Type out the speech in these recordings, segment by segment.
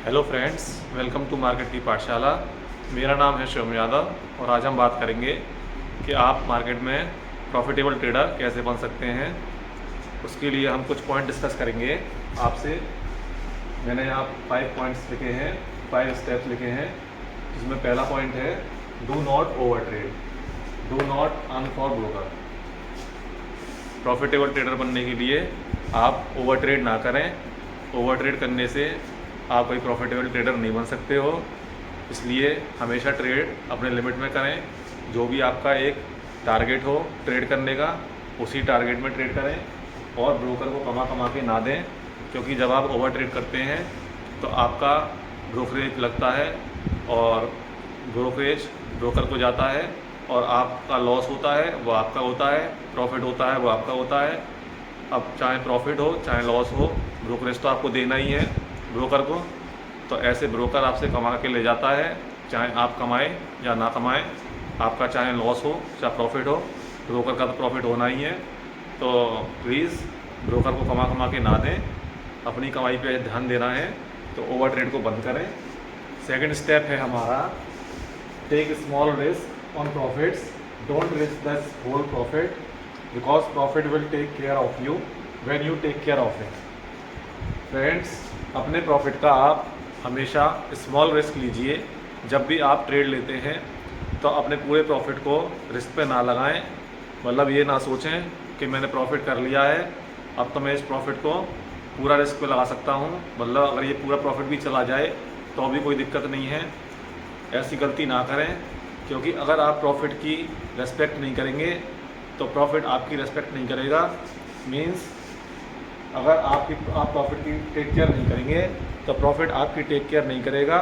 Hello friends, welcome to market की पाठशाला। मेरा नाम है शिवम यादव और आज हम बात करेंगे कि आप मार्केट में प्रॉफिटेबल ट्रेडर कैसे बन सकते हैं। उसके लिए हम कुछ पॉइंट डिस्कस करेंगे आपसे। मैंने यहाँ 5 पॉइंट्स लिखे हैं, 5 स्टेप्स लिखे हैं। जिसमें पहला पॉइंट है do not over trade, do not earn for broker. Profitable trader बनने के लिए आप ओवर ट्रेड ना करें। ओवर ट्रेड करने से आप कोई प्रॉफिटेबल ट्रेडर नहीं बन सकते हो। इसलिए हमेशा ट्रेड अपने लिमिट में करें। जो भी आपका एक टारगेट हो ट्रेड करने का, उसी टारगेट में ट्रेड करें और ब्रोकर को कमा कमा के ना दें। क्योंकि जब आप ओवर ट्रेड करते हैं तो आपका ब्रोकरेज लगता है और ब्रोकरेज ब्रोकर को जाता है और आपका लॉस होता है वो आपका होता है, प्रॉफिट होता है वो आपका होता है। अब चाहे प्रॉफिट हो चाहे लॉस हो, ब्रोकरेज तो आपको देना ही है ब्रोकर को। तो ऐसे ब्रोकर आपसे कमा के ले जाता है, चाहे आप कमाएं या ना कमाएं। आपका चाहे लॉस हो चाहे प्रॉफिट हो, ब्रोकर का तो प्रॉफिट होना ही है। तो प्लीज़ ब्रोकर को कमा कमा के ना दें, अपनी कमाई पे ध्यान देना है। तो ओवर ट्रेड को बंद करें। सेकंड स्टेप है हमारा take small risk on profits, don't risk the whole profit because profit will take care of you when you take care of it. Friends, अपने प्रॉफिट का आप हमेशा स्मॉल रिस्क लीजिए। जब भी आप ट्रेड लेते हैं तो अपने पूरे प्रॉफिट को रिस्क पे ना लगाएं। मतलब ये ना सोचें कि मैंने प्रॉफिट कर लिया है, अब तो मैं इस प्रॉफिट को पूरा रिस्क पे लगा सकता हूँ। मतलब अगर ये पूरा प्रॉफिट भी चला जाए तो भी कोई दिक्कत नहीं है। ऐसी गलती ना करें, क्योंकि अगर आप प्रॉफिट की रेस्पेक्ट नहीं करेंगे तो प्रॉफिट आपकी रेस्पेक्ट नहीं करेगा। मीन्स अगर आप प्रॉफिट की टेक केयर नहीं करेंगे तो प्रॉफिट आपकी टेक केयर नहीं करेगा।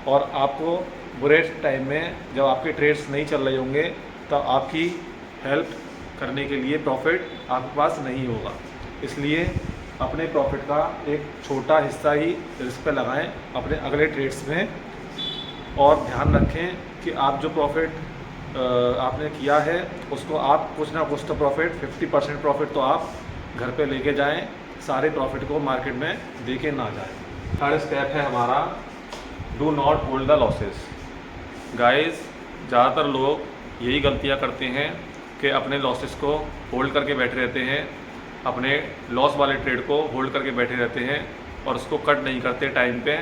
और आपको बुरे टाइम में जब आपके ट्रेड्स नहीं चल रहे होंगे तो आपकी हेल्प करने के लिए प्रॉफिट आपके पास नहीं होगा। इसलिए अपने प्रॉफिट का एक छोटा हिस्सा ही रिस्क पे लगाएं अपने अगले ट्रेड्स में। और ध्यान रखें कि आप जो प्रॉफिट आपने किया है उसको आप कुछ ना कुछ तो प्रॉफिट 50% प्रॉफिट तो आप घर पे लेके जाएं। सारे प्रॉफिट को मार्केट में दे के ना जाएं। थर्ड स्टेप है हमारा do not hold the losses. Guys, ज़्यादातर लोग यही गलतियां करते हैं कि अपने लॉसेस को होल्ड करके बैठे रहते हैं, अपने लॉस वाले ट्रेड को होल्ड करके बैठे रहते हैं और उसको कट नहीं करते टाइम पे।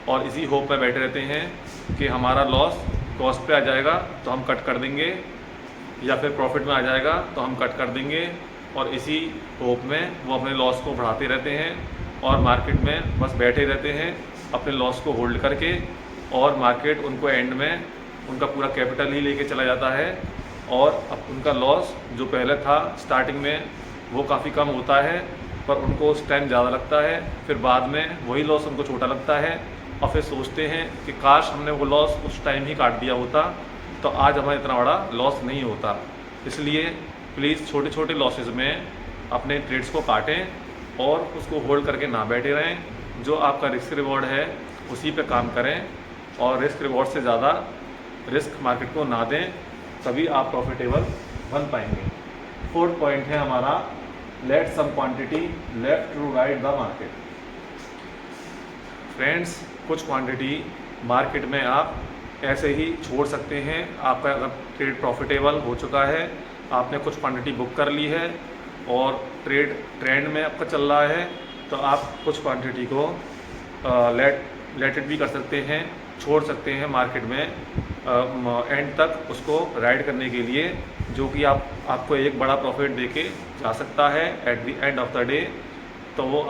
और इसी होप में बैठे रहते हैं कि हमारा लॉस कॉस्ट पे आ जाएगा तो हम कट कर देंगे, या फिर प्रॉफिट में आ जाएगा तो हम कट कर देंगे। और इसी होप में वो अपने लॉस को बढ़ाते रहते हैं और मार्केट में बस बैठे रहते हैं अपने लॉस को होल्ड करके। और मार्केट उनको एंड में उनका पूरा कैपिटल ही लेके चला जाता है और अब उनका लॉस जो पहले था स्टार्टिंग में वो काफ़ी कम होता है, पर उनको उस टाइम ज़्यादा लगता है। फिर बाद में वही लॉस उनको छोटा लगता है और फिर सोचते हैं कि काश हमने वो लॉस उस टाइम ही काट दिया होता तो आज हमारा इतना बड़ा लॉस नहीं होता। इसलिए प्लीज़ छोटे छोटे लॉसेस में अपने ट्रेड्स को काटें और उसको होल्ड करके ना बैठे रहें। जो आपका रिस्क रिवॉर्ड है उसी पे काम करें और रिस्क रिवॉर्ड से ज़्यादा रिस्क मार्केट को ना दें, तभी आप प्रॉफिटेबल बन पाएंगे। फोर्थ पॉइंट है हमारा let some quantity left to ride the market. Friends, कुछ क्वांटिटी मार्केट में आप ऐसे ही छोड़ सकते हैं। आपका अगर ट्रेड प्रॉफिटेबल हो चुका है, आपने कुछ क्वांटिटी बुक कर ली है और ट्रेड ट्रेंड में आपका चल रहा है, तो आप कुछ क्वांटिटी को लेट इट भी कर सकते हैं, छोड़ सकते हैं मार्केट में एंड तक उसको राइड करने के लिए, जो कि आपको एक बड़ा प्रॉफिट देके जा सकता है at the end of the day. तो वो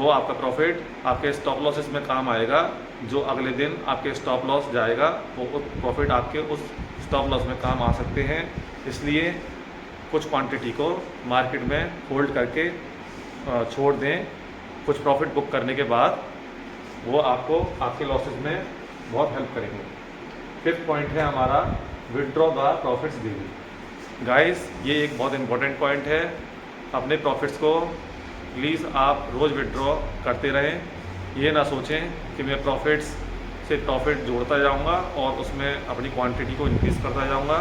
आपका प्रॉफिट आपके स्टॉप लॉसेस में काम आएगा। जो अगले दिन आपके स्टॉप लॉस जाएगा वो प्रॉफिट आपके उस स्टॉप लॉस में काम आ सकते हैं। इसलिए कुछ क्वांटिटी को मार्केट में होल्ड करके छोड़ दें। कुछ प्रॉफिट बुक करने के बाद वो आपको आपके लॉसेस में बहुत हेल्प करेंगे। फिफ्थ पॉइंट है हमारा withdraw the profits daily. Guys, ये एक बहुत इंपॉर्टेंट पॉइंट है। अपने प्रॉफिट्स को प्लीज़ आप रोज़ विड्रॉ करते रहें। ये ना सोचें कि मैं प्रॉफिट्स से प्रॉफिट जोड़ता जाऊंगा और उसमें अपनी क्वांटिटी को इंक्रीज़ करता जाऊंगा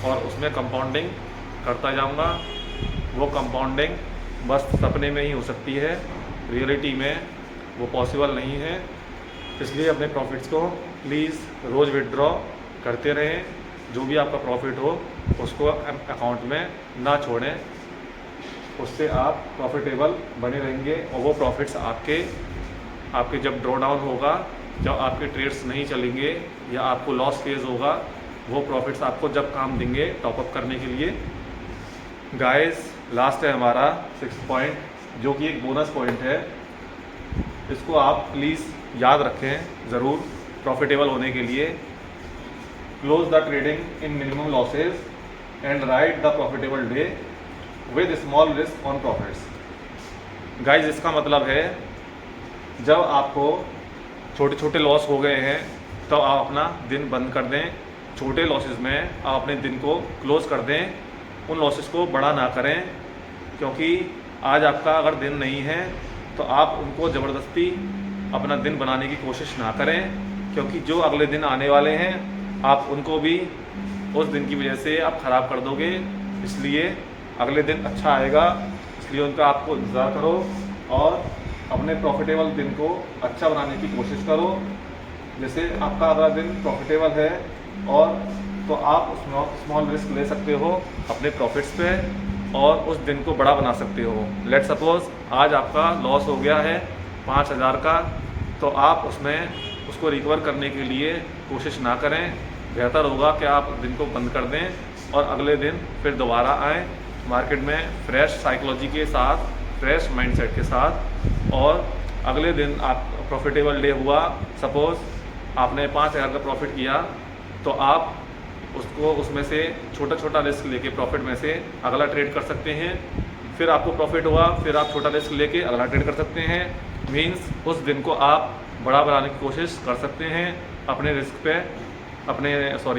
और उसमें कंपाउंडिंग करता जाऊंगा। वो कंपाउंडिंग बस सपने में ही हो सकती है। रियलिटी में वो पॉसिबल नहीं है। इसलिए अपने प्रॉफिट्स को प्लीज़ रोज़ विड्रॉ करते रहें। जो भी आपका प्रॉफिट हो उसको अकाउंट में ना छोड़ें, उससे आप प्रॉफिटेबल बने रहेंगे। और वो प्रॉफिट्स आपके जब ड्रॉ डाउन होगा, जब आपके ट्रेड्स नहीं चलेंगे या आपको लॉस फेज होगा, वो प्रॉफिट्स आपको जब काम देंगे टॉपअप करने के लिए। गाइस, लास्ट है हमारा 6 पॉइंट, जो कि एक बोनस पॉइंट है। इसको आप प्लीज़ याद रखें ज़रूर प्रॉफिटेबल होने के लिए। Close the trading in minimum losses and right the profitable day with small risk on profits. Guys, इसका मतलब है जब आपको छोटे छोटे लॉस हो गए हैं तो आप अपना दिन बंद कर दें। छोटे लॉसेस में आप अपने दिन को क्लोज कर दें, उन लॉसेस को बड़ा ना करें, क्योंकि आज आपका अगर दिन नहीं है तो आप उनको ज़बरदस्ती अपना दिन बनाने की कोशिश ना करें, क्योंकि जो अगले दिन आने वाले हैं आप उनको भी उस दिन की वजह से आप ख़राब कर दोगे। इसलिए अगले दिन अच्छा आएगा, इसलिए उनका आपको इंतज़ार करो और अपने प्रॉफिटेबल दिन को अच्छा बनाने की कोशिश करो। जैसे आपका अगला दिन प्रॉफिटेबल है और तो आप स्मॉल रिस्क ले सकते हो अपने प्रॉफिट्स पे और उस दिन को बड़ा बना सकते हो। लेट सपोज आज आपका लॉस हो गया है 5,000 का, तो आप उसको रिकवर करने के लिए कोशिश ना करें। बेहतर होगा कि आप दिन को बंद कर दें और अगले दिन फिर दोबारा आएँ मार्केट में फ्रेश साइकोलॉजी के साथ, फ्रेश माइंडसेट के साथ। और अगले दिन आप प्रॉफिटेबल डे हुआ, सपोज़ आपने 5,000 का प्रॉफिट किया, तो आप उसमें से छोटा छोटा रिस्क लेके प्रॉफिट में से अगला ट्रेड कर सकते हैं। फिर आपको प्रॉफिट हुआ, फिर आप छोटा रिस्क लेके अगला ट्रेड कर सकते हैं। मींस उस दिन को आप बड़ा बनाने की कोशिश कर सकते हैं। अपने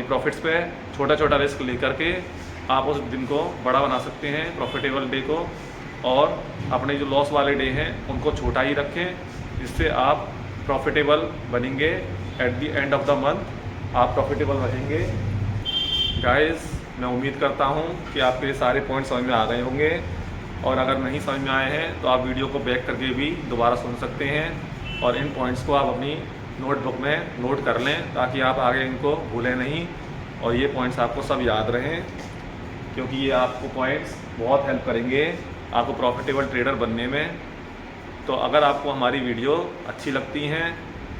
प्रॉफिट्स पे छोटा छोटा रिस्क लेकर के आप उस दिन को बड़ा बना सकते हैं, प्रॉफिटेबल डे को। और अपने जो लॉस वाले डे हैं उनको छोटा ही रखें, जिससे आप प्रॉफिटेबल बनेंगे। At the end of the month आप प्रॉफिटेबल रहेंगे। गाइस, मैं उम्मीद करता हूँ कि आपके ये सारे पॉइंट्स समझ में आ गए होंगे, और अगर नहीं समझ में आए हैं तो आप वीडियो को बैक करके भी दोबारा सुन सकते हैं और इन पॉइंट्स को आप अपनी नोटबुक में नोट कर लें, ताकि आप आगे इनको भूलें नहीं और ये पॉइंट्स आपको सब याद रहें, क्योंकि ये आपको पॉइंट्स बहुत हेल्प करेंगे आपको प्रॉफिटेबल ट्रेडर बनने में। तो अगर आपको हमारी वीडियो अच्छी लगती हैं,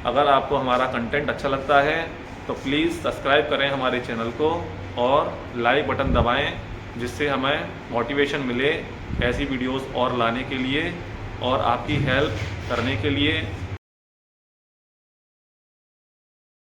अगर आपको हमारा कंटेंट अच्छा लगता है, तो प्लीज़ सब्सक्राइब करें हमारे चैनल को और लाइक बटन दबाएं, जिससे हमें मोटिवेशन मिले ऐसी वीडियोस और लाने के लिए और आपकी हेल्प करने के लिए।